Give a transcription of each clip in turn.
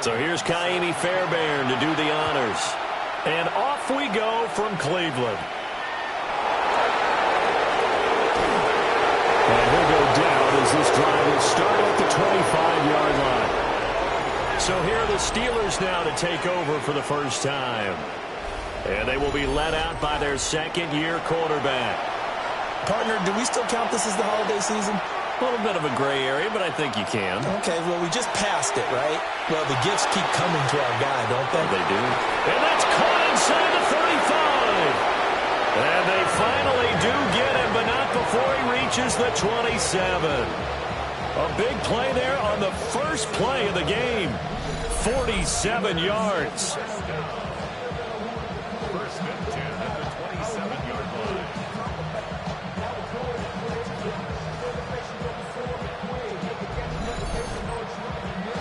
So here's Kaimi Fairbairn to do the honors. And off we go from Cleveland. And he'll go down as this drive will start at the 25-yard line. So here are the Steelers now to take over for the first time. And they will be led out by their second-year quarterback. Partner, do we still count this as the holiday season? A little bit of a gray area, but I think you can. Okay, well, we just passed it, right? Well, the gifts keep coming to our guy, don't they? They do. And that's caught inside the 35. And they finally do get him, but not before he reaches the 27. A big play there on the first play of the game. 47 yards. First and 10 at the 27-yard line.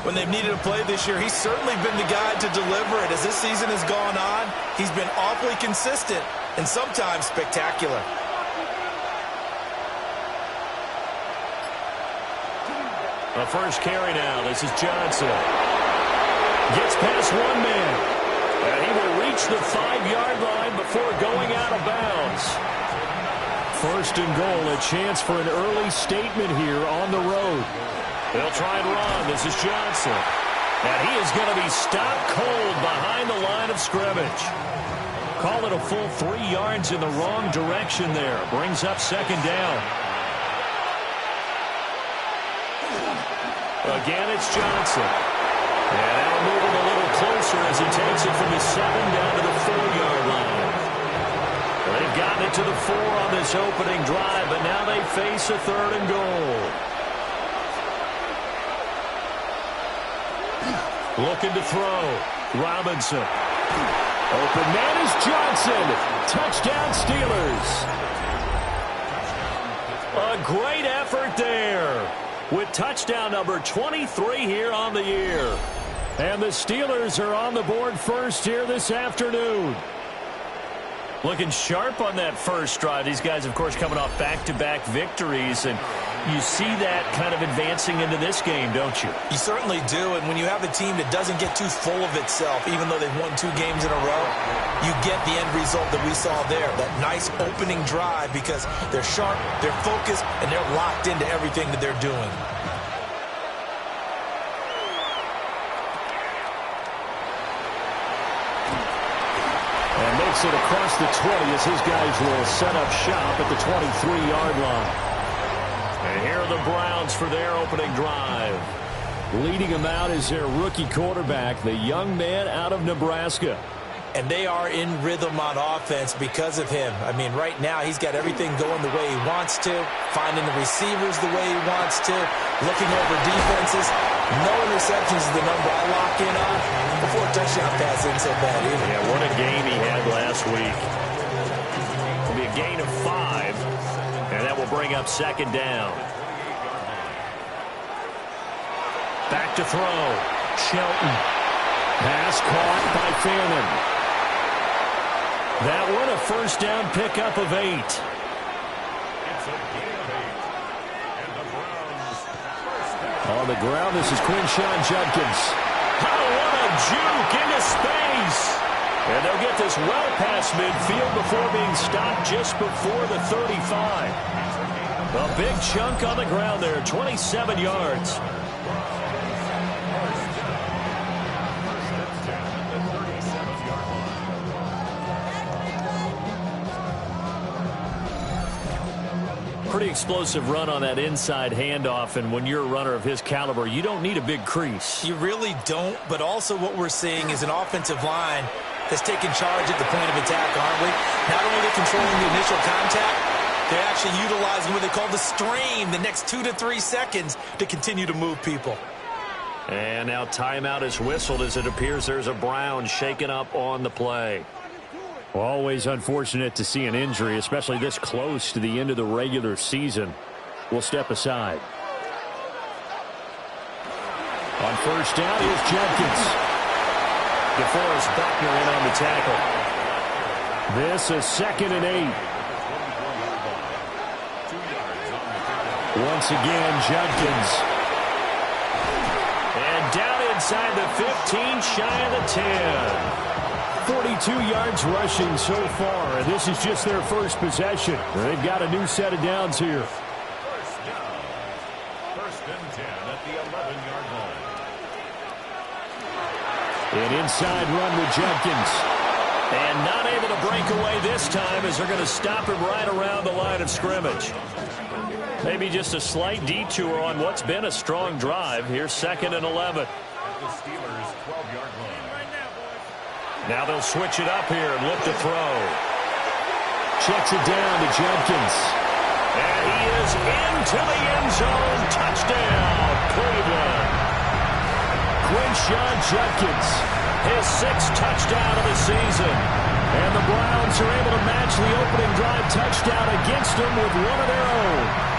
When they've needed a play this year, he's certainly been the guy to deliver it. As this season has gone on, he's been awfully consistent and sometimes spectacular. The first carry now. This is Johnson. Gets past one man. And he will reach the 5-yard line before going out of bounds. First and goal, a chance for an early statement here on the road. They'll try and run. This is Johnson. And he is going to be stopped cold behind the line of scrimmage. Call it a full 3 yards in the wrong direction there. Brings up second down. Again, it's Johnson. And now moving a little closer as he takes it from the 7 down to the 4-yard line. They've gotten it to the 4 on this opening drive, but now they face a third and goal. Looking to throw. Robinson. Open man is Johnson. Touchdown Steelers. A great effort there with touchdown number 23 here on the year. And the Steelers are on the board first here this afternoon. Looking sharp on that first drive. These guys, of course, coming off back-to-back victories, and you see that kind of advancing into this game, don't you? You certainly do, and when you have a team that doesn't get too full of itself, even though they've won 2 games in a row, you get the end result that we saw there, that nice opening drive, because they're sharp, they're focused, and they're locked into everything that they're doing. And makes it across the 20 as his guys will set up shop at the 23-yard line. And here are the Browns for their opening drive. Leading them out is their rookie quarterback, the young man out of Nebraska. And they are in rhythm on offense because of him. I mean, right now he's got everything going the way he wants to, finding the receivers the way he wants to, looking over defenses. No interceptions is the number I lock in on. Before touchdown pass isn't so bad either. Yeah, what a game he had last week. It'll be a gain of 5, and that will bring up second down. Back to throw. Shelton. Pass caught by Fannin. That one a first down pickup of 8. It's a gain of 8. And the Browns first down. On the ground, this is Quinshawn Judkins. Oh, what a juke into space. And they'll get this well past midfield before being stopped just before the 35. A big chunk on the ground there, 27 yards. Pretty explosive run on that inside handoff, and when you're a runner of his caliber, you don't need a big crease. You really don't, but also what we're seeing is an offensive line that's taking charge at the point of attack, aren't we? Not only controlling the initial contact, they're actually utilizing what they call the strain, the next 2 to 3 seconds, to continue to move people. And now timeout is whistled as it appears there's a Brown shaken up on the play. Always unfortunate to see an injury, especially this close to the end of the regular season. We'll step aside. On first down is Judkins. DeForest Buckner in on the tackle. This is 2nd and 8. Once again, Judkins. And down it inside the 15, shy of the 10. 42 yards rushing so far. This is just their first possession. They've got a new set of downs here. First down. First and 10 at the 11-yard line. An inside run with Jenkins. And not able to break away this time as they're going to stop him right around the line of scrimmage. Maybe just a slight detour on what's been a strong drive. Here's 2nd and 11. At the Steelers' 12-yard line. Now they'll switch it up here and look to throw. Checks it down to Jenkins. And he is into the end zone. Touchdown, Cleveland. Quinshon Judkins. His 6th touchdown of the season. And the Browns are able to match the opening drive touchdown against them with one of their own.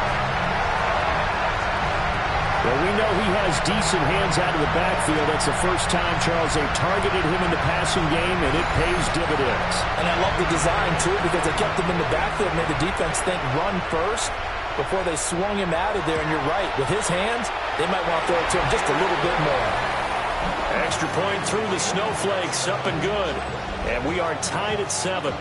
Well, we know he has decent hands out of the backfield. That's the first time, Charles, they've targeted him in the passing game, and it pays dividends. And I love the design, too, because they kept him in the backfield, made the defense think run first before they swung him out of there. And you're right, with his hands, they might want to throw it to him just a little bit more. Extra point through the snowflakes, up and good. And we are tied at 7.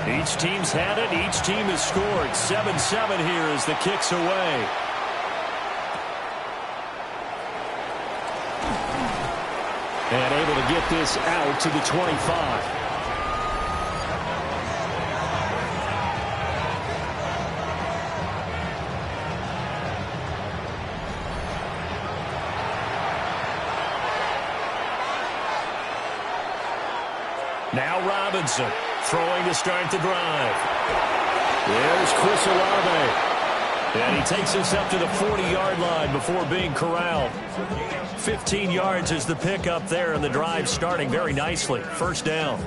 Each team's had it. Each team has scored. 7-7 here as the kick's away. And able to get this out to the 25. Now Robinson throwing to start the drive. There's Chris Olave. And he takes us up to the 40-yard line before being corralled. 15 yards is the pickup there, and the drive starting very nicely. First down.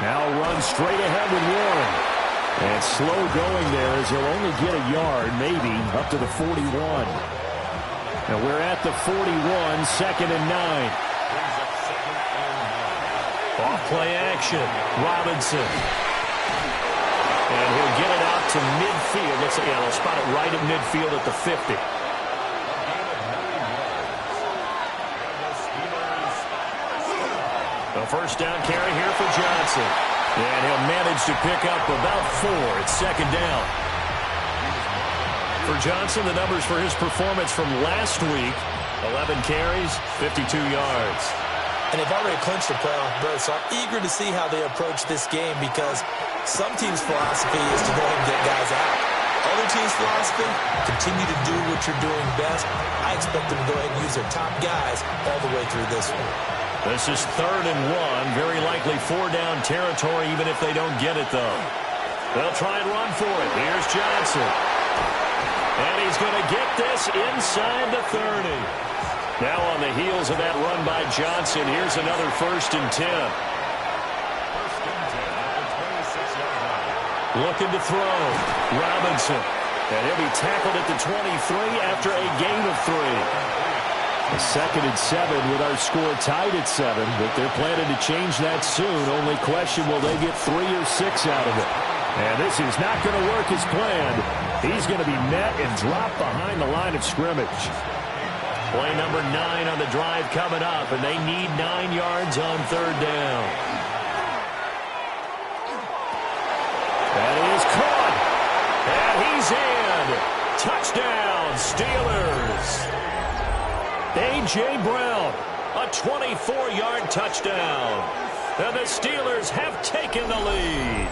Now run straight ahead with Warren. And slow going there as he'll only get a yard, maybe, up to the 41. And we're at the 41, 2nd and 9. Off play action. Robinson. And he'll get it out to midfield. Let's say, yeah, they'll spot it right at midfield at the 50. The first down carry here for Johnson. And he'll manage to pick up about 4. It's 2nd down. For Johnson, the numbers for his performance from last week, 11 carries, 52 yards. And they've already clinched the playoff berth, so I'm eager to see how they approach this game because some teams' philosophy is to go ahead and get guys out. Other teams' philosophy, continue to do what you're doing best. I expect them to go ahead and use their top guys all the way through this one. This is 3rd and 1. Very likely 4-down territory, even if they don't get it, though. They'll try and run for it. Here's Johnson. And he's going to get this inside the 30. Now on the heels of that run by Johnson, here's another 1st and 10. Looking to throw. Robinson. And he'll be tackled at the 23 after a gain of 3. 2nd and 7 with our score tied at 7, but they're planning to change that soon. Only question, will they get 3 or 6 out of it? And this is not going to work as planned. He's going to be met and dropped behind the line of scrimmage. Play number 9 on the drive coming up, and they need 9 yards on 3rd down. That is caught. And he's in. Touchdown, Steelers. A.J. Brown, a 24-yard touchdown. And the Steelers have taken the lead.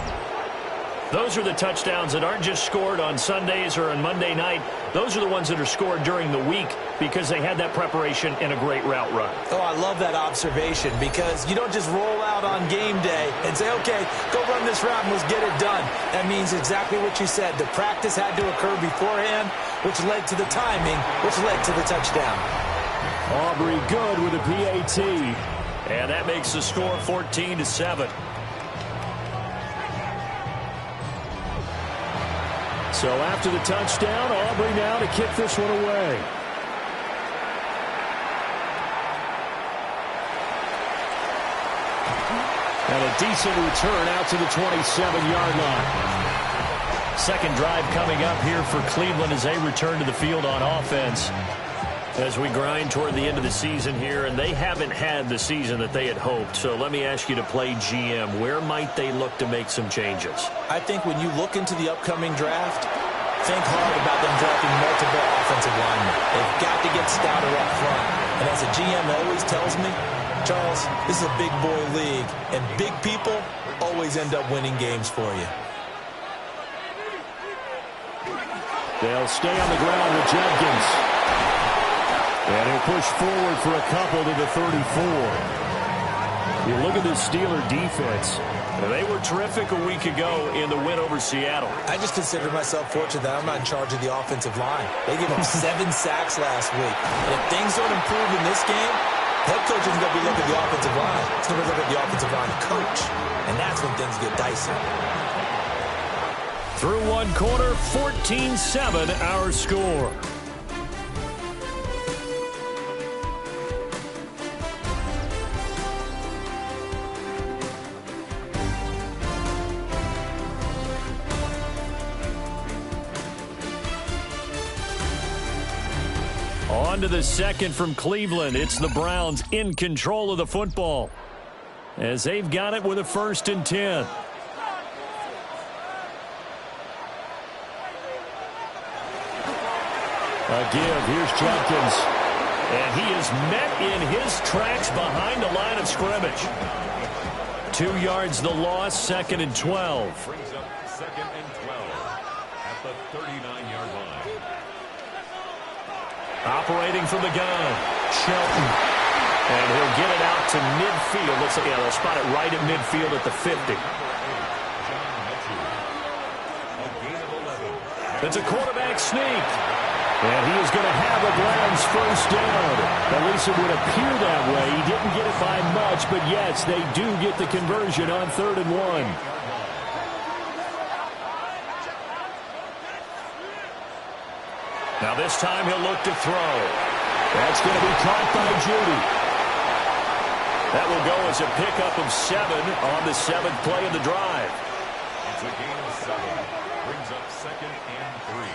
Those are the touchdowns that aren't just scored on Sundays or on Monday night. Those are the ones that are scored during the week because they had that preparation in a great route run. Oh, I love that observation because you don't just roll out on game day and say, okay, go run this route and let's get it done. That means exactly what you said. The practice had to occur beforehand, which led to the timing, which led to the touchdown. Aubrey good with a PAT. And that makes the score 14-7. So after the touchdown, Aubrey now to kick this one away. And a decent return out to the 27-yard line. Second drive coming up here for Cleveland as they return to the field on offense. As we grind toward the end of the season here, and they haven't had the season that they had hoped. So let me ask you to play GM. Where might they look to make some changes? I think when you look into the upcoming draft, think hard about them drafting multiple offensive linemen. They've got to get stouter up front. And as a GM always tells me, Charles, this is a big boy league, and big people always end up winning games for you. They'll stay on the ground with Jenkins. And he'll push forward for a couple to the 34. You look at this Steeler defense. They were terrific a week ago in the win over Seattle. I just consider myself fortunate that I'm not in charge of the offensive line. They gave up 7 sacks last week. And if things don't improve in this game, head coach isn't going to be looking at the offensive line. He's going to be looking at the offensive line coach. And that's when things get dicey. Through one quarter, 14-7 our score. On to the second from Cleveland. It's the Browns in control of the football as they've got it with a 1st and 10. A give. Here's Jenkins. And he is met in his tracks behind the line of scrimmage. 2 yards the loss, 2nd and 12. Brings up 2nd and 12 at the 39-yard line. Operating from the gun, Shelton. And he'll get it out to midfield. Looks like they'll spot it right at midfield at the 50. It's a quarterback sneak. And he is going to have a Browns 1st down. At least it would appear that way. He didn't get it by much, but yes, they do get the conversion on 3rd and 1. Now this time he'll look to throw. That's going to be caught by Judy. That will go as a pickup of 7 on the 7th play of the drive. It's a gain of 7. Brings up 2nd and 3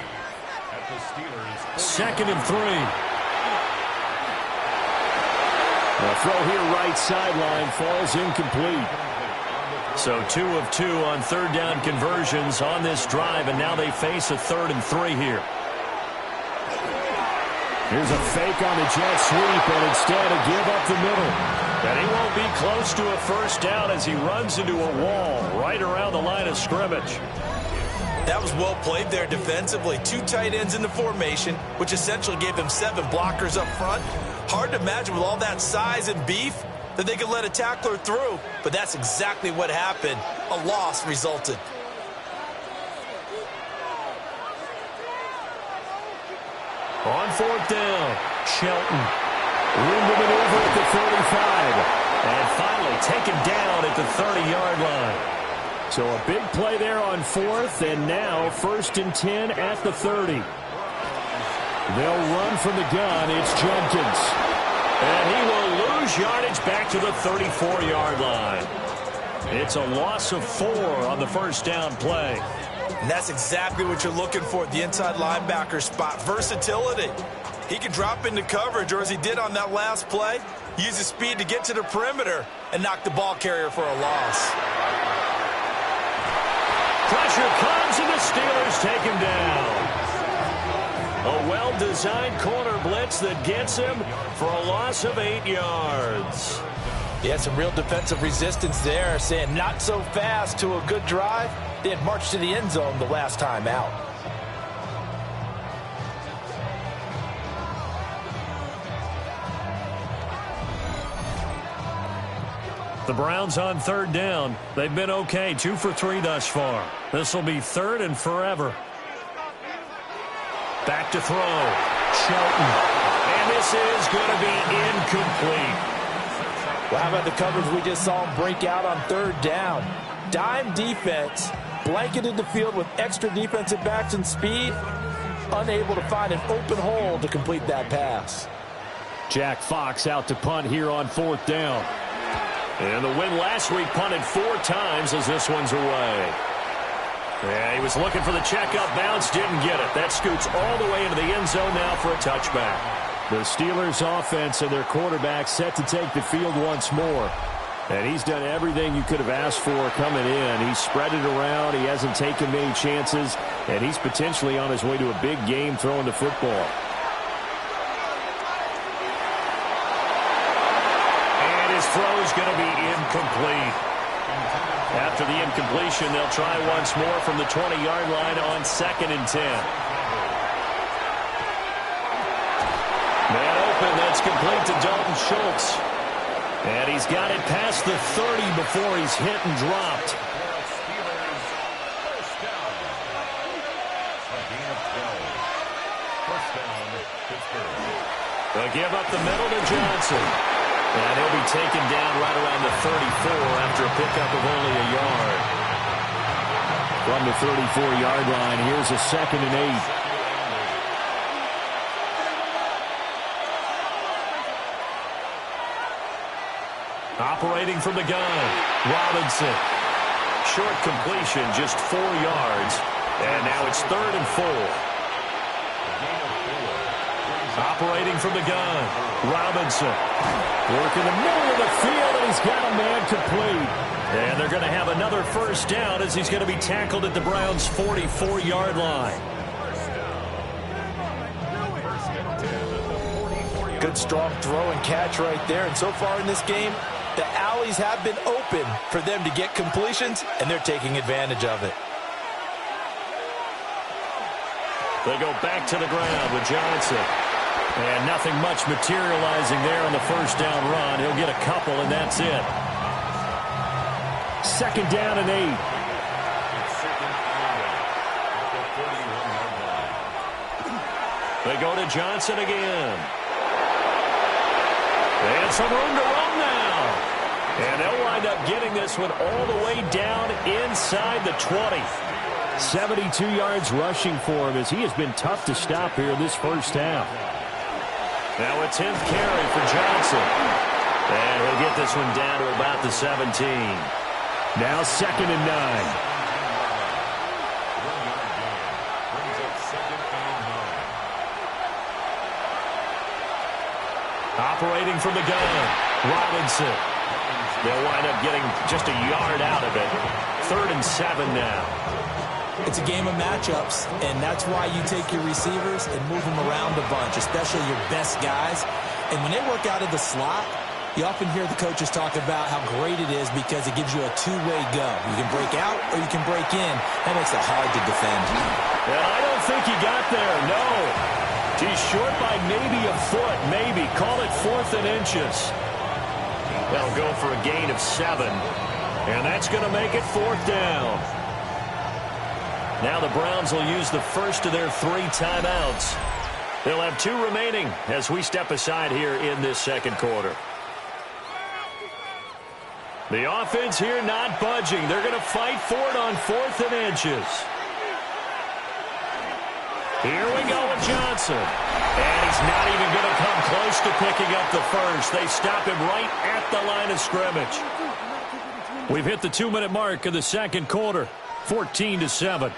at the Steelers. 2nd and 3. The throw here right sideline falls incomplete. So 2 of 2 on 3rd down conversions on this drive, and now they face a 3rd and 3 here. Here's a fake on the jet sweep, and instead a give up the middle. And he won't be close to a 1st down as he runs into a wall right around the line of scrimmage. That was well played there defensively. 2 tight ends in the formation, which essentially gave them 7 blockers up front. Hard to imagine with all that size and beef that they could let a tackler through, but that's exactly what happened. A loss resulted. On 4th down, Shelton. Room to maneuver at the 35. And finally taken down at the 30-yard line. So a big play there on 4th, and now 1st and 10 at the 30. They'll run from the gun. It's Jenkins. And he will lose yardage back to the 34-yard line. It's a loss of 4 on the 1st down play. And that's exactly what you're looking for at the inside linebacker spot. Versatility. He can drop into coverage, or as he did on that last play, use his speed to get to the perimeter and knock the ball carrier for a loss. Pressure comes, and the Steelers take him down. A well-designed corner blitz that gets him for a loss of 8 yards. Yeah, some real defensive resistance there, saying not so fast to a good drive. They had marched to the end zone the last time out. The Browns on 3rd down. They've been okay, 2 for 3 thus far. This will be 3rd and forever. Back to throw. Shelton. And this is going to be incomplete. Well, how about the coverage we just saw him break out on 3rd down? Dime defense, blanketed the field with extra defensive backs and speed, unable to find an open hole to complete that pass. Jack Fox out to punt here on 4th down. And the win last week punted 4 times as this one's away. Yeah, he was looking for the checkup bounce, didn't get it. That scoots all the way into the end zone now for a touchback. The Steelers' offense and their quarterback set to take the field once more. And he's done everything you could have asked for coming in. He's spread it around. He hasn't taken many chances. And he's potentially on his way to a big game throwing the football. And his throw is going to be incomplete. After the incompletion, they'll try once more from the 20-yard line on 2nd and 10. Man open, that's complete to Dalton Schultz. And he's got it past the 30 before he's hit and dropped. They'll give up the middle to Johnson. And he'll be taken down right around the 34 after a pickup of only a yard. From the 34-yard line, here's a 2nd and 8. Operating from the gun, Robinson. Short completion, just 4 yards. And now it's 3rd and 4. Operating from the gun, Robinson. Working the middle of the field, and he's got a man complete. And they're going to have another first down as he's going to be tackled at the Browns' 44-yard line. Good strong throw and catch right there. And so far in this game, the alleys have been open for them to get completions, and they're taking advantage of it. They go back to the ground with Johnson. And nothing much materializing there on the first down run. He'll get a couple, and that's it. 2nd down and 8. They go to Johnson again. And some room to run now. And they'll wind up getting this one all the way down inside the 20. 72 yards rushing for him as he has been tough to stop here this first half. Now a 10th carry for Johnson. And he'll get this one down to about the 17. Now 2nd and 9. Operating from the gun, Robinson. They'll wind up getting just a yard out of it. 3rd and 7 now. It's a game of matchups, and that's why you take your receivers and move them around a bunch, especially your best guys. And when they work out of the slot, you often hear the coaches talk about how great it is because it gives you a two-way go. You can break out or you can break in. That makes it hard to defend. And I don't think he got there, no. He's short by maybe a foot, maybe. Call it 4th and inches. That'll go for a gain of 7. And that's going to make it 4th down. Now the Browns will use the first of their 3 timeouts. They'll have 2 remaining as we step aside here in this second quarter. The offense here not budging. They're going to fight for it on 4th and inches. Here we go with Johnson. And he's not even going to come close to picking up the first. They stop him right at the line of scrimmage. We've hit the 2-minute mark of the second quarter. 14-7.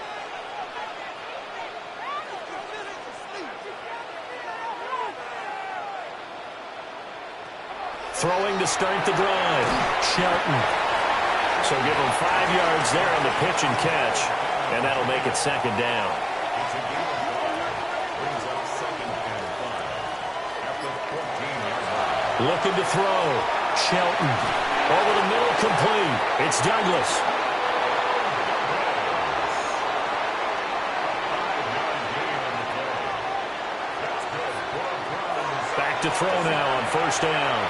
Throwing to start the drive. Shelton. So give him 5 yards there on the pitch and catch. And that'll make it 2nd down. Looking to throw. Shelton. Over the middle, complete. It's Douglas. Back to throw now on first down.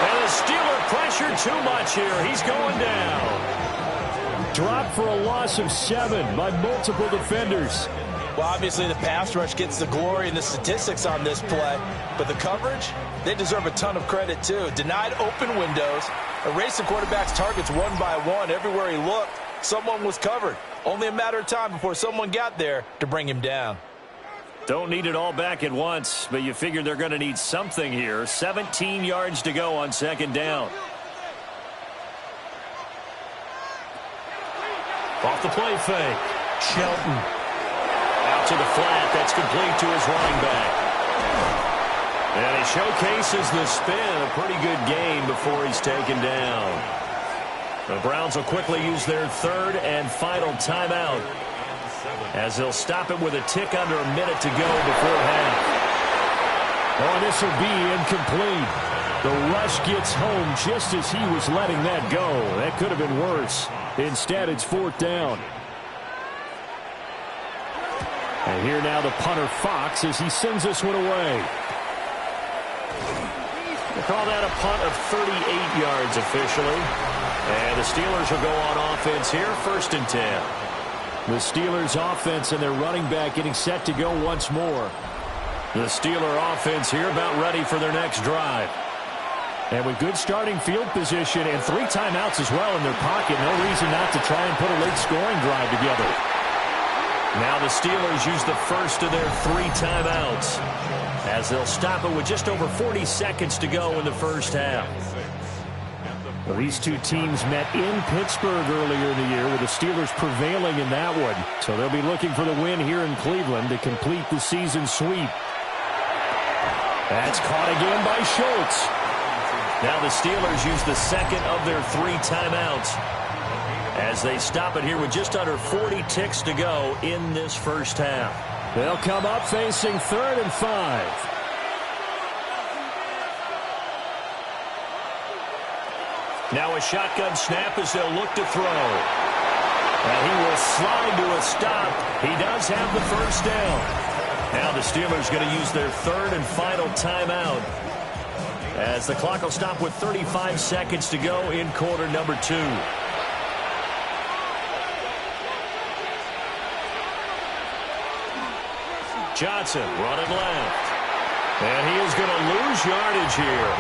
And the Steeler pressured too much here. He's going down. Dropped for a loss of 7 by multiple defenders. Well, obviously the pass rush gets the glory and the statistics on this play, but the coverage, they deserve a ton of credit too. Denied open windows, erased the quarterback's targets one by one. Everywhere he looked, someone was covered. Only a matter of time before someone got there to bring him down. Don't need it all back at once, but you figure they're going to need something here. 17 yards to go on second down. Off the play fake. Shelton. Out to the flat. That's complete to his running back. And he showcases the spin. A pretty good gain before he's taken down. The Browns will quickly use their third and final timeout, as they'll stop it with a tick under a minute to go before half. Oh, this will be incomplete. The rush gets home just as he was letting that go. That could have been worse. Instead, it's fourth down. And here now the punter, Fox, as he sends this one away. They call that a punt of 38 yards officially. And the Steelers will go on offense here, 1st and 10. The Steelers offense and their running back getting set to go once more. The Steeler offense here about ready for their next drive. And with good starting field position and 3 timeouts as well in their pocket, no reason not to try and put a late scoring drive together. Now the Steelers use the first of their 3 timeouts, as they'll stop it with just over 40 seconds to go in the first half. Well, these two teams met in Pittsburgh earlier in the year, with the Steelers prevailing in that one. So they'll be looking for the win here in Cleveland to complete the season sweep. That's caught again by Schultz. Now the Steelers use the second of their 3 timeouts, as they stop it here with just under 40 ticks to go in this first half. They'll come up facing 3rd and 5. Now a shotgun snap as they'll look to throw. And he will slide to a stop. He does have the first down. Now the Steelers going to use their 3rd and final timeout, as the clock will stop with 35 seconds to go in quarter number 2. Johnson running left. And he is going to lose yardage here.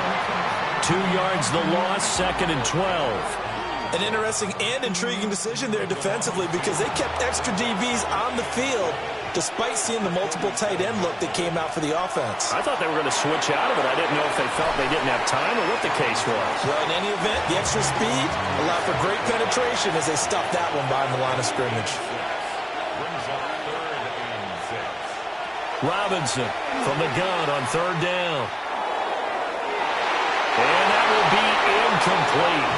2 yards the loss, 2nd and 12. An interesting and intriguing decision there defensively, because they kept extra DBs on the field despite seeing the multiple tight end look that came out for the offense. I thought they were going to switch out of it. I didn't know if they felt they didn't have time or what the case was. Well, in any event, the extra speed allowed for great penetration as they stopped that one behind the line of scrimmage. Robinson from the gun on 3rd down. And that will be incomplete.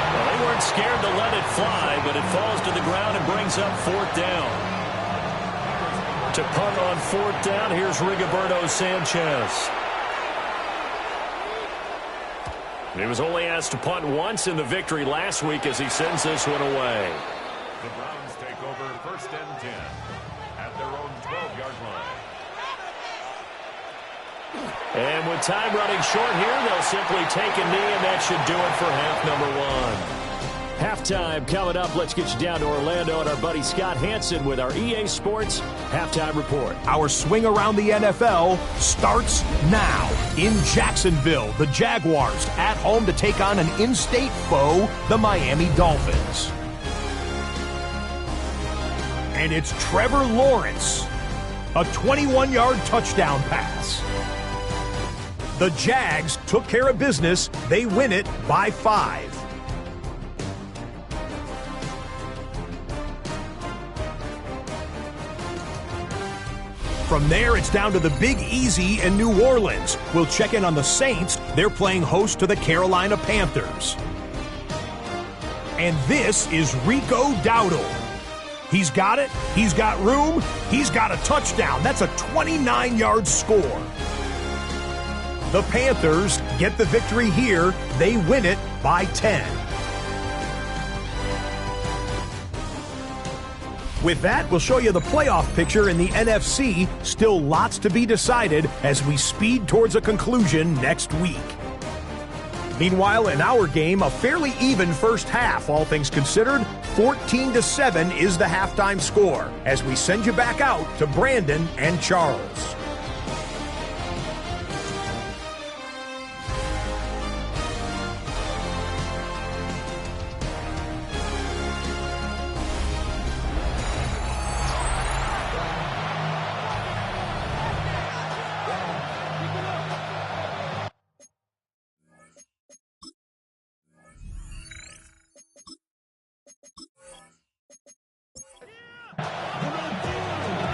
Well, they weren't scared to let it fly, but it falls to the ground and brings up 4th down. To punt on 4th down, here's Rigoberto Sanchez. He was only asked to punt once in the victory last week as he sends this one away. The Browns take over 1st and 10 at their own 12-yard line. And with time running short here, they'll simply take a knee, and that should do it for half number 1. Halftime coming up. Let's get you down to Orlando and our buddy Scott Hansen with our EA Sports Halftime Report. Our swing around the NFL starts now. In Jacksonville, the Jaguars at home to take on an in-state foe, the Miami Dolphins. And it's Trevor Lawrence, a 21-yard touchdown pass. The Jags took care of business. They win it by 5. From there, it's down to the Big Easy in New Orleans. We'll check in on the Saints. They're playing host to the Carolina Panthers. And this is Rico Dowdle. He's got it. He's got room. He's got a touchdown. That's a 29-yard score. The Panthers get the victory here. They win it by 10. With that, we'll show you the playoff picture in the NFC. Still lots to be decided as we speed towards a conclusion next week. Meanwhile, in our game, a fairly even first half, all things considered. 14-7 is the halftime score as we send you back out to Brandon and Charles.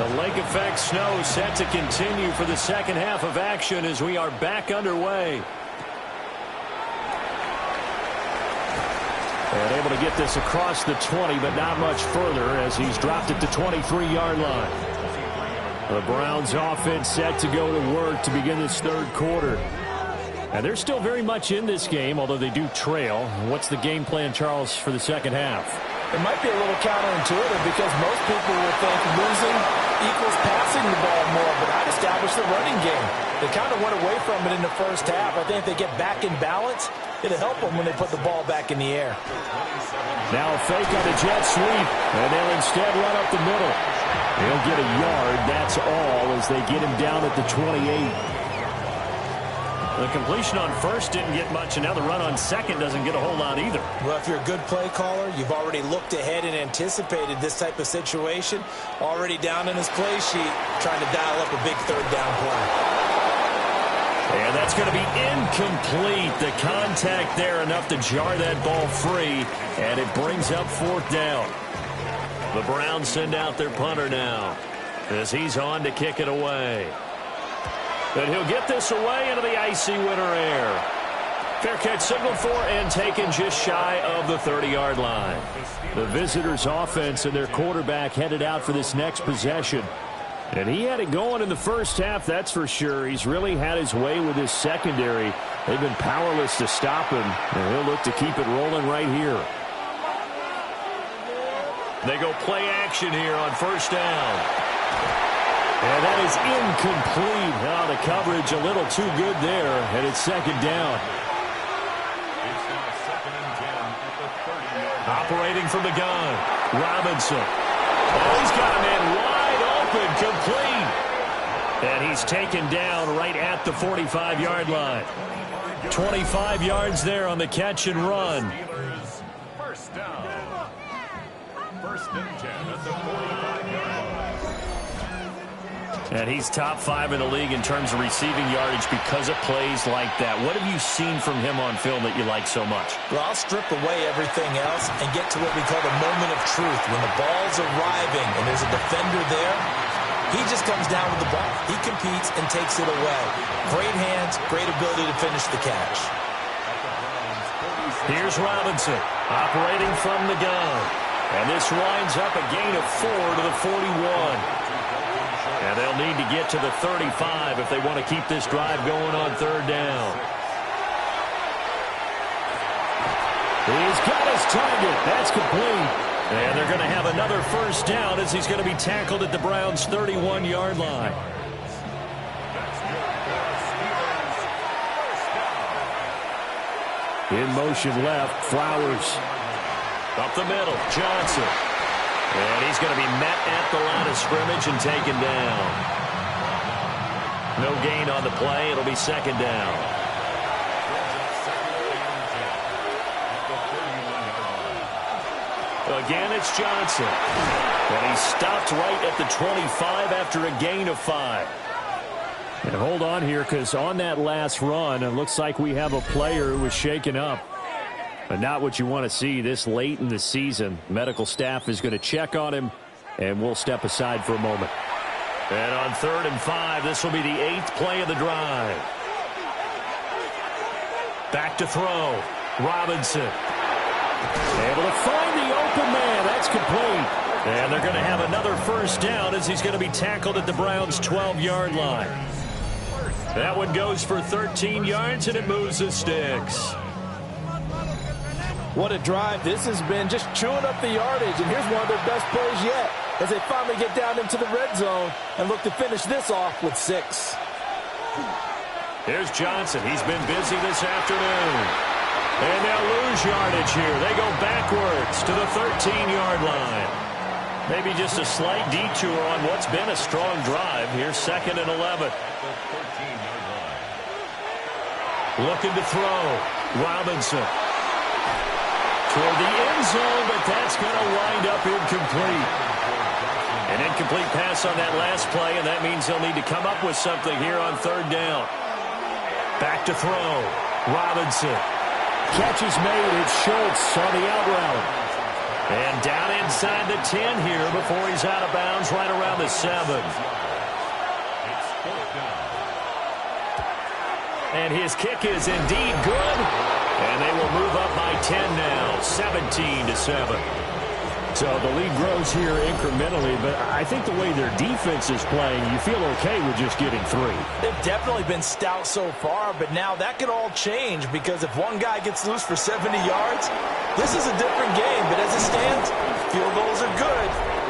The lake effect snow set to continue for the second half of action as we are back underway. And able to get this across the 20, but not much further as he's dropped it to 23-yard line. The Browns offense set to go to work to begin this third quarter. And they're still very much in this game, although they do trail. What's the game plan, Charles, for the second half? It might be a little counterintuitive because most people would think losing equals passing the ball more, but I'd establish the running game. They kind of went away from it in the first half. I think if they get back in balance, it'll help them when they put the ball back in the air. Now a fake on the jet sweep, and they'll instead run up the middle. He'll get a yard, that's all, as they get him down at the 28. The completion on first didn't get much, and now the run on second doesn't get a whole lot either. Well, if you're a good play caller, you've already looked ahead and anticipated this type of situation. Already down in his play sheet, trying to dial up a big third down play. And that's going to be incomplete. The contact there enough to jar that ball free, and it brings up fourth down. The Browns send out their punter now as he's on to kick it away. But he'll get this away into the icy winter air. Fair catch signaled for and taken just shy of the 30-yard line. The visitors' offense and their quarterback headed out for this next possession. And he had it going in the first half, that's for sure. He's really had his way with his secondary. They've been powerless to stop him, and he'll look to keep it rolling right here. They go play action here on first down. And that is incomplete. Oh, the coverage a little too good there, and it's second down. It's now second and 10 at the 30-yard line. Operating from the gun, Robinson. Oh, he's got a man wide open, complete. And he's taken down right at the 45-yard line. 25 yards there on the catch and run. Steelers first down. First and 10 at the 45-yard line. And he's top 5 in the league in terms of receiving yardage because of plays like that. What have you seen from him on film that you like so much? Well, I'll strip away everything else and get to what we call the moment of truth. When the ball's arriving and there's a defender there, he just comes down with the ball. He competes and takes it away. Great hands, great ability to finish the catch. Here's Robinson operating from the gun. And this winds up a gain of 4 to the 41. And they'll need to get to the 35 if they want to keep this drive going on third down. He's got his target. That's complete. And they're going to have another first down as he's going to be tackled at the Browns' 31-yard line. In motion left, Flowers. Up the middle, Johnson. And he's going to be met at the line of scrimmage and taken down. No gain on the play. It'll be second down. Again, it's Johnson. And he's stopped right at the 25 after a gain of 5. And hold on here, because on that last run, it looks like we have a player who was shaken up. But not what you want to see this late in the season. Medical staff is going to check on him, and we'll step aside for a moment. And on 3rd and 5, this will be the 8th play of the drive. Back to throw. Robinson. Able to find the open man. That's complete. And they're going to have another first down as he's going to be tackled at the Browns' 12-yard line. That one goes for 13 yards, and it moves the sticks. What a drive this has been, just chewing up the yardage. And here's one of their best plays yet as they finally get down into the red zone and look to finish this off with 6. Here's Johnson. He's been busy this afternoon. And they'll lose yardage here. They go backwards to the 13-yard line. Maybe just a slight detour on what's been a strong drive. Here's 2nd and 11. Looking to throw. Robinson. Toward the end zone, but that's going to wind up incomplete. An incomplete pass on that last play, and that means they'll need to come up with something here on 3rd down. Back to throw. Robinson. Catch is made. It's Schultz on the out route. And down inside the 10 here before he's out of bounds right around the 7. And his kick is indeed good. And they will move up by 10 now, 17-7. So the lead grows here incrementally, but I think the way their defense is playing, you feel okay with just getting 3. They've definitely been stout so far, but now that could all change because if one guy gets loose for 70 yards, this is a different game. But as it stands, field goals are good.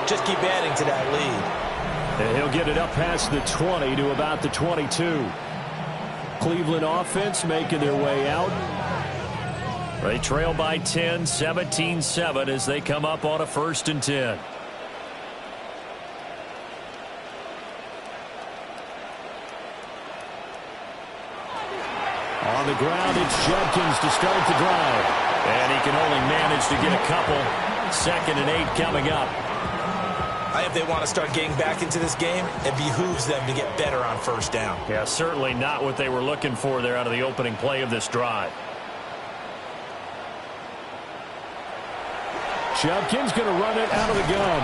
Just keep adding to that lead. And he'll get it up past the 20 to about the 22. Cleveland offense making their way out. They trail by 10, 17-7 as they come up on a 1st and 10. On the ground, it's Judkins to start the drive. And he can only manage to get a couple. 2nd and 8 coming up. If they want to start getting back into this game, it behooves them to get better on 1st down. Yeah, certainly not what they were looking for there out of the opening play of this drive. Judkins going to run it out of the gun.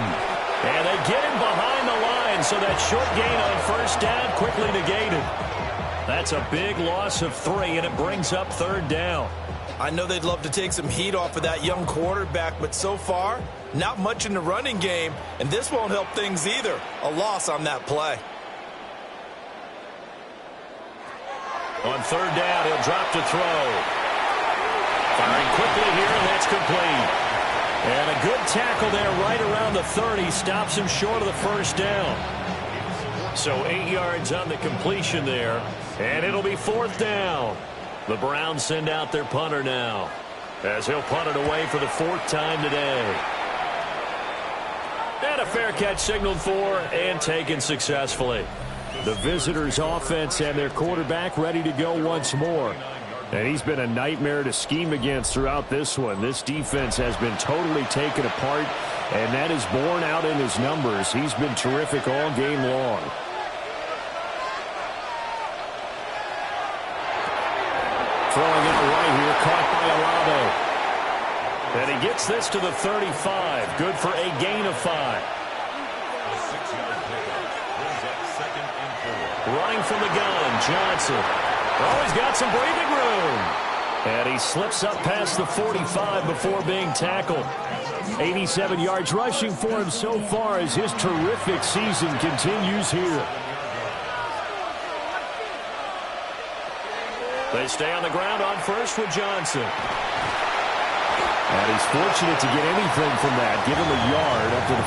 And they get him behind the line, so that short gain on 1st down quickly negated. That's a big loss of 3, and it brings up 3rd down. I know they'd love to take some heat off of that young quarterback, but so far, not much in the running game, and this won't help things either. A loss on that play. On 3rd down, he'll drop to throw. Firing quickly here, and that's complete. And a good tackle there right around the 30. Stops him short of the 1st down. So 8 yards on the completion there. And it'll be 4th down. The Browns send out their punter now, as he'll punt it away for the 4th time today. And a fair catch signaled for and taken successfully. The visitors' offense and their quarterback ready to go once more. And he's been a nightmare to scheme against throughout this one. This defense has been totally taken apart, and that is borne out in his numbers. He's been terrific all game long. Throwing it right here, caught by Olave. And he gets this to the 35. Good for a gain of 5. Running from the gun, Johnson. Oh, he's got some breathing room. And he slips up past the 45 before being tackled. 87 yards rushing for him so far as his terrific season continues here. They stay on the ground on 1st with Johnson. And he's fortunate to get anything from that. Give him a yard up to the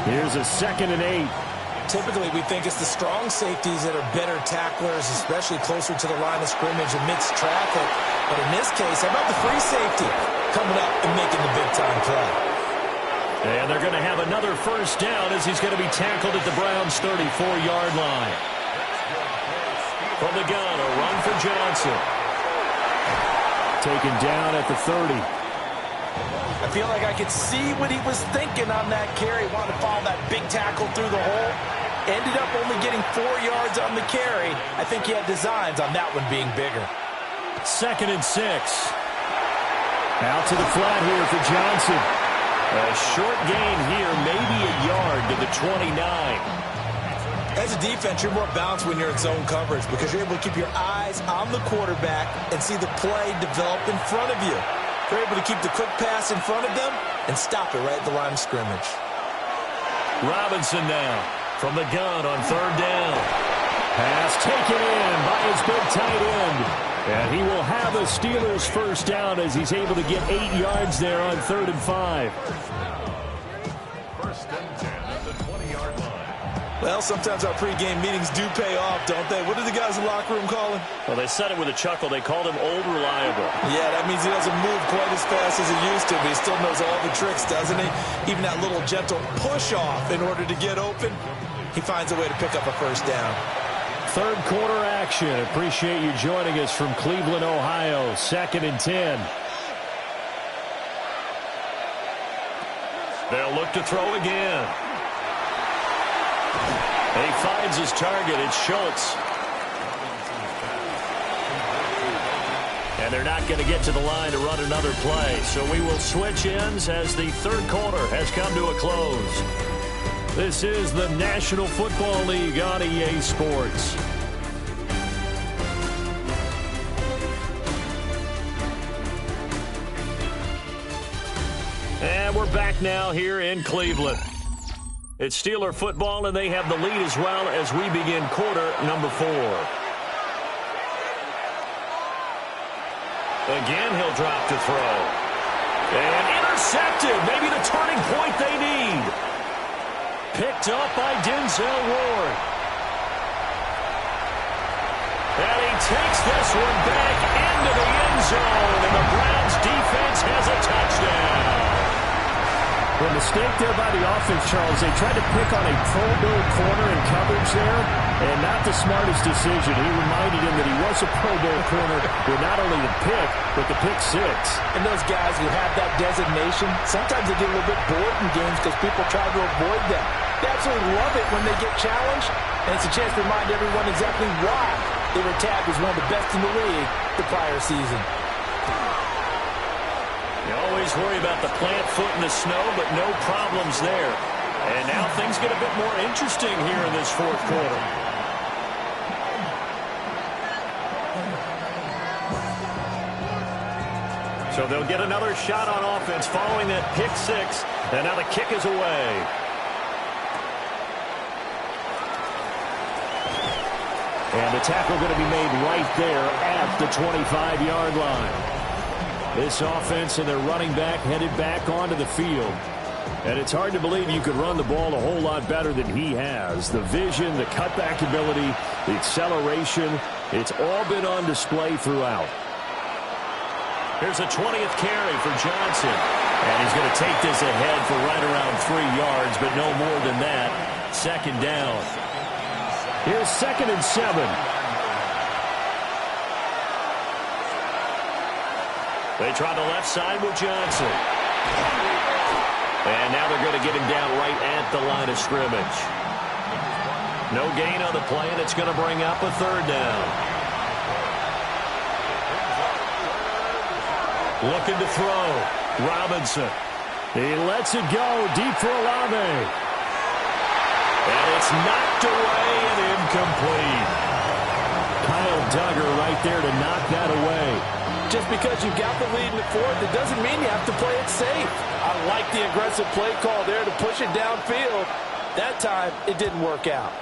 49. Here's a 2nd and 8. Typically, we think it's the strong safeties that are better tacklers, especially closer to the line of scrimmage amidst traffic. But in this case, how about the free safety coming up and making the big-time play? And they're going to have another 1st down as he's going to be tackled at the Browns' 34-yard line. From the gun, a run for Johnson. Taken down at the 30. I feel like I could see what he was thinking on that carry. Wanted to follow that big tackle through the hole. Ended up only getting 4 yards on the carry. I think he had designs on that one being bigger. 2nd and 6. Out to the flat here for Johnson. A short gain here, maybe a yard to the 29. As a defense, you're more balanced when you're in zone coverage because you're able to keep your eyes on the quarterback and see the play develop in front of you. You're able to keep the quick pass in front of them and stop it right at the line of scrimmage. Robinson now from the gun on 3rd down. Pass taken in by his big tight end. And he will have a Steelers 1st down as he's able to get 8 yards there on 3rd and 5. 1st and 10 at the 20-yard line. Well, sometimes our pregame meetings do pay off, don't they? What do the guys in the locker room call him? Well, they said it with a chuckle. They called him Old Reliable. Yeah, that means he doesn't move quite as fast as he used to, but he still knows all the tricks, doesn't he? Even that little gentle push-off in order to get open, he finds a way to pick up a 1st down. 3rd quarter action. Appreciate you joining us from Cleveland, Ohio. 2nd and 10. They'll look to throw again. And he finds his target. It's Schultz. And they're not going to get to the line to run another play. So we will switch ends as the third quarter has come to a close. This is the National Football League on EA Sports. And we're back now here in Cleveland. It's Steeler football, and they have the lead as well as we begin quarter number 4. Again, he'll drop to throw. And intercepted. Maybe the turning point they need. Picked up by Denzel Ward. And he takes this one back into the end zone, and the Browns defense has a touchdown. The mistake there by the offense, Charles, they tried to pick on a Pro Bowl corner in coverage there, and not the smartest decision. He reminded him that he was a Pro Bowl corner with not only the pick, but the pick 6. And those guys who have that designation, sometimes they get a little bit bored in games because people try to avoid them. They absolutely love it when they get challenged, and it's a chance to remind everyone exactly why they were tagged as one of the best in the league the prior season. You always worry about the plant foot in the snow, but no problems there. And now things get a bit more interesting here in this fourth quarter. So they'll get another shot on offense following that pick 6. And now the kick is away. And the tackle going to be made right there at the 25-yard line. This offense and their running back headed back onto the field. And it's hard to believe you could run the ball a whole lot better than he has. The vision, the cutback ability, the acceleration, it's all been on display throughout. Here's a 20th carry for Johnson. And he's going to take this ahead for right around 3 yards, but no more than that. Second down. Here's 2nd and 7. They try the left side with Johnson. And now they're going to get him down right at the line of scrimmage. No gain on the play, and it's going to bring up a 3rd down. Looking to throw. Robinson. He lets it go deep for Olave. And it's knocked away and incomplete. Kyle Duggar right there to knock that away. Just because you got the lead in the fourth, it doesn't mean you have to play it safe. I like the aggressive play call there to push it downfield. That time, it didn't work out.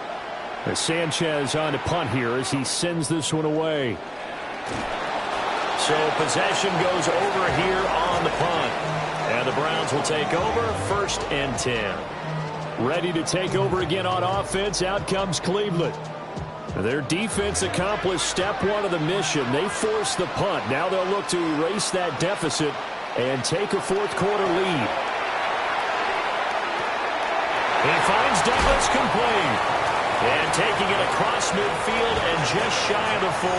Sanchez on to punt here as he sends this one away. So possession goes over here on the punt. And the Browns will take over 1st and 10. Ready to take over again on offense. Out comes Cleveland. Their defense accomplished step 1 of the mission. They forced the punt. Now they'll look to erase that deficit and take a fourth quarter lead. He finds Douglas complete. And taking it across midfield and just shy of the 40.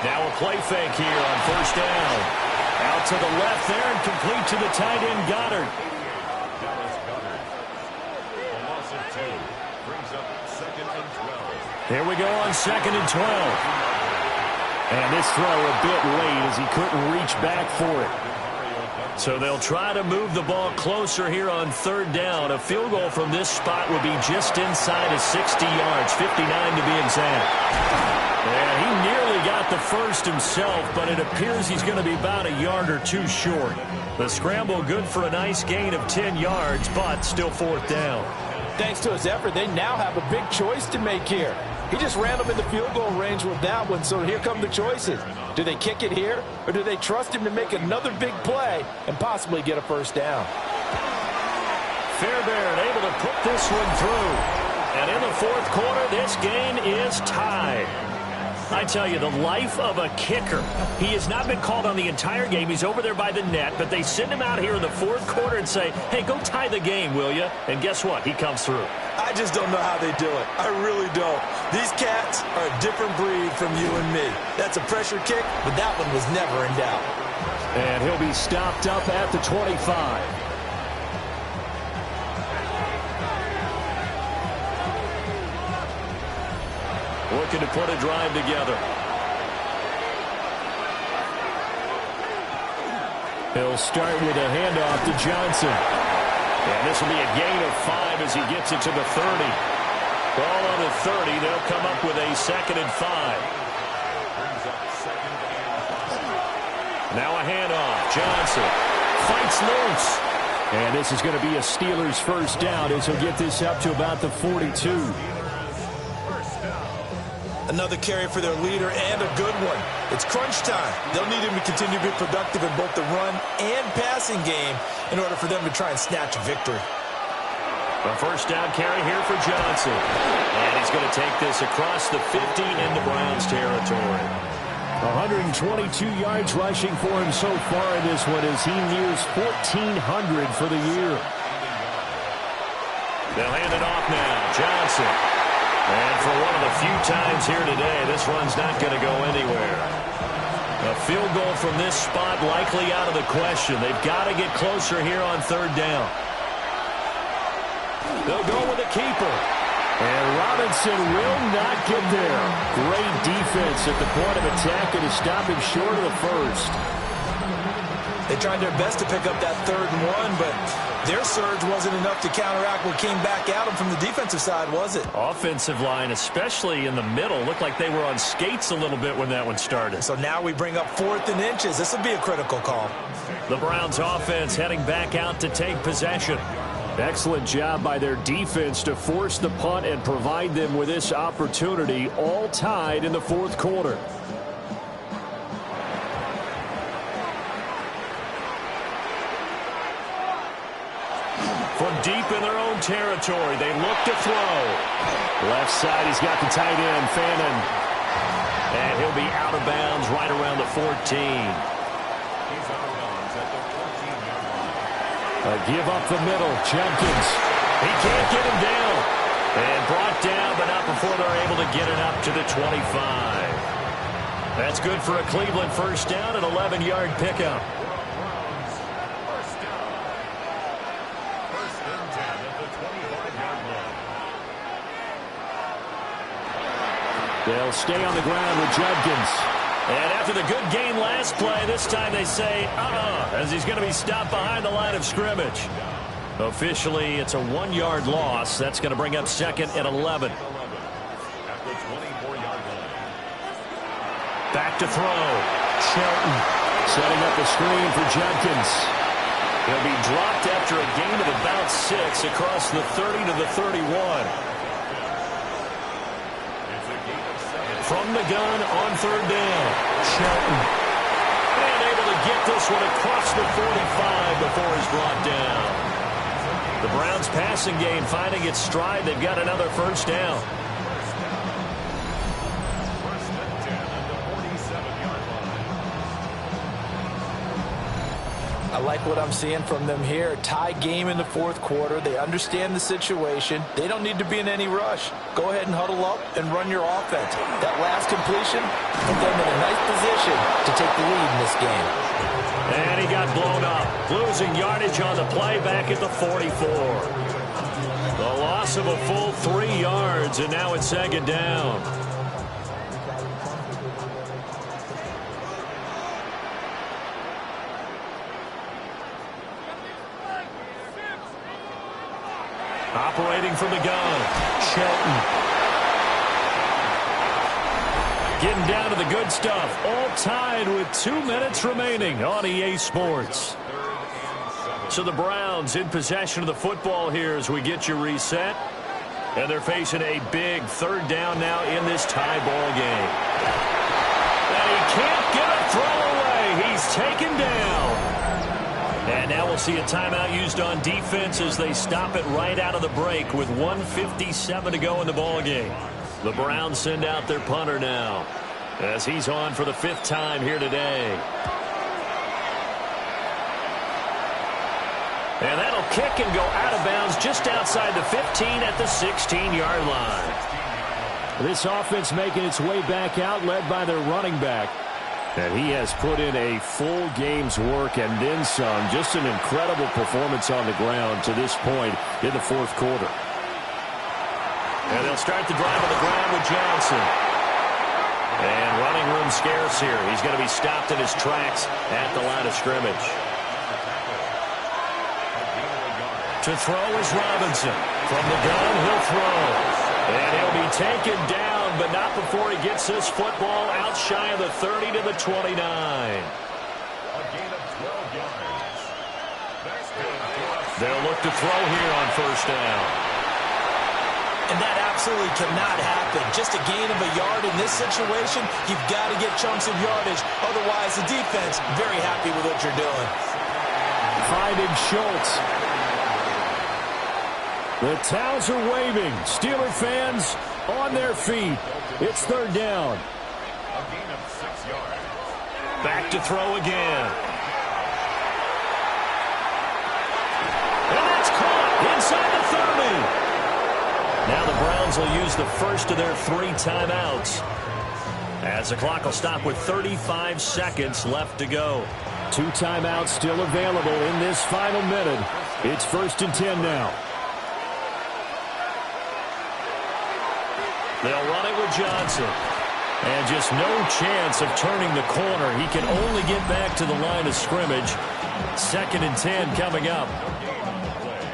Now a play fake here on 1st down. Out to the left there and complete to the tight end Goddard. Here we go on 2nd and 12. And this throw a bit late as he couldn't reach back for it. So they'll try to move the ball closer here on 3rd down. A field goal from this spot would be just inside of 60 yards, 59 to be exact. And he nearly got the first himself, but it appears he's going to be about a yard or 2 short. The scramble good for a nice gain of 10 yards, but still 4th down. Thanks to his effort, they now have a big choice to make here. He just ran them in the field goal range with that one, so here come the choices. Do they kick it here, or do they trust him to make another big play and possibly get a 1st down? Fairbairn able to put this one through. And in the 4th quarter, this game is tied. I tell you, the life of a kicker. He has not been called on the entire game. He's over there by the net, but they send him out here in the 4th quarter and say, hey, go tie the game, will you? And guess what? He comes through. I just don't know how they do it. I really don't. These cats are a different breed from you and me. That's a pressure kick, but that one was never in doubt. And he'll be stopped up at the 25. looking to put a drive together. He'll start with a handoff to Johnson. And this will be a gain of 5 as he gets it to the 30. Ball on the 30. They'll come up with a 2nd and 5. Now a handoff. Johnson fights loose. And this is going to be a Steelers first down as he'll get this up to about the 42. Another carry for their leader and a good one. It's crunch time. They'll need him to continue to be productive in both the run and passing game in order for them to try and snatch a victory. A first down carry here for Johnson. And he's going to take this across the 50 into Browns territory. 122 yards rushing for him so far in this one as he nears 1,400 for the year. They'll hand it off now. Johnson. And for one of the few times here today, this run's not going to go anywhere. A field goal from this spot likely out of the question. They've got to get closer here on 3rd down. They'll go with a keeper. And Robinson will not get there. Great defense at the point of attack and to stop him short of the first. They tried their best to pick up that 3rd and 1, but their surge wasn't enough to counteract what came back at them from the defensive side, was it? Offensive line, especially in the middle, looked like they were on skates a little bit when that one started. So now we bring up 4th and inches. This will be a critical call. The Browns offense heading back out to take possession. Excellent job by their defense to force the punt and provide them with this opportunity, all tied in the 4th quarter. From deep in their own territory, they look to throw. Left side, he's got the tight end, Fannin. And he'll be out of bounds right around the 14. A give up the middle, Jenkins. He can't get him down. And brought down, but not before they're able to get it up to the 25. That's good for a Cleveland first down, an 11-yard pickup. They'll stay on the ground with Jenkins. And after the good game last play, this time they say, as he's going to be stopped behind the line of scrimmage. Officially, it's a 1-yard loss. That's going to bring up 2nd and 11. Back to throw. Shelton setting up the screen for Jenkins. He'll be dropped after a gain of about 6 across the 30 to the 31. From the gun on 3rd down. Shelton. And able to get this one across the 45 before he's brought down. The Browns passing game finding its stride. They've got another first down. I like what I'm seeing from them here. Tie game in the 4th quarter. They understand the situation. They don't need to be in any rush. Go ahead and huddle up and run your offense. That last completion put them in a nice position to take the lead in this game. And he got blown up. Losing yardage on the play back at the 44. The loss of a full 3 yards, and now it's 2nd down. Operating from the gun, Shelton. Getting down to the good stuff. All tied with 2 minutes remaining on EA Sports. So the Browns in possession of the football here as we get you reset. And they're facing a big 3rd down now in this tie ball game. And he can't get a throw away. He's taken down. And now we'll see a timeout used on defense as they stop it right out of the break with 1:57 to go in the ball game. The Browns send out their punter now as he's on for the 5th time here today. And that'll kick and go out of bounds just outside the 15 at the 16-yard line. This offense making its way back out, led by their running back. And he has put in a full game's work and then some. Just an incredible performance on the ground to this point in the 4th quarter. And they'll start the drive on the ground with Johnson. And running room scarce here. He's going to be stopped in his tracks at the line of scrimmage. To throw is Robinson. From the gun, he'll throw. And he'll be taken down, but not before he gets this football out shy of the 30 to the 29. They'll look to throw here on first down. And that absolutely cannot happen. Just a gain of a yard in this situation, you've got to get chunks of yardage. Otherwise, the defense, very happy with what you're doing. Finding Schultz. The towels are waving. Steeler fans on their feet. It's third down. A gain of 6 yards. Back to throw again. And that's caught inside the 30. Now the Browns will use the first of their 3 timeouts, as the clock will stop with 35 seconds left to go. 2 timeouts still available in this final minute. It's 1st and 10 now. They'll run it with Johnson. And just no chance of turning the corner. He can only get back to the line of scrimmage. 2nd and 10 coming up.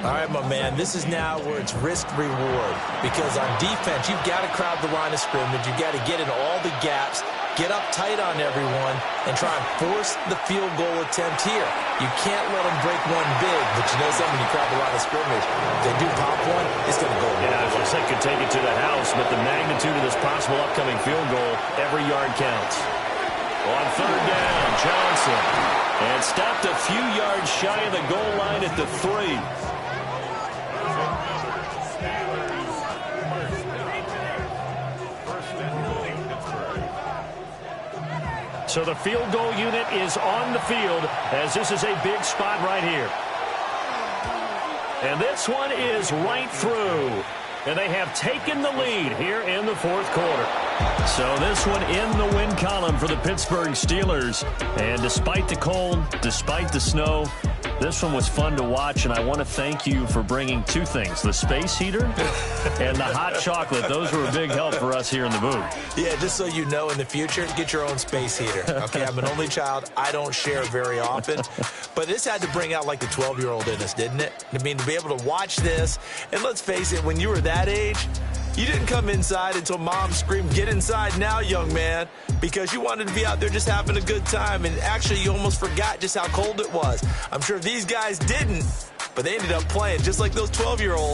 All right, my man, this is now where it's risk-reward. Because on defense, you've got to crowd the line of scrimmage. You've got to get in all the gaps, get up tight on everyone, and try and force the field goal attempt here. You can't let them break one big, but you know something, when you crowd the line of scrimmage, if they do pop one, it's going to go. Yeah, I was going to say could take it to the house, but the magnitude of this possible upcoming field goal, every yard counts. On third down, Johnson. And stopped a few yards shy of the goal line at the 3. So the field goal unit is on the field, as this is a big spot right here. And this one is right through. And they have taken the lead here in the 4th quarter. So this one in the win column for the Pittsburgh Steelers. And despite the cold, despite the snow, this one was fun to watch, and I want to thank you for bringing 2 things, the space heater and the hot chocolate. Those were a big help for us here in the booth. Yeah, just so you know, in the future, get your own space heater. Okay, I'm an only child. I don't share very often. But this had to bring out, like, the 12-year-old in us, didn't it? I mean, to be able to watch this, and let's face it, when you were that age, you didn't come inside until Mom screamed, "Get inside now, young man," because you wanted to be out there just having a good time, and actually you almost forgot just how cold it was. I'm sure these guys didn't, but they ended up playing just like those 12-year-olds.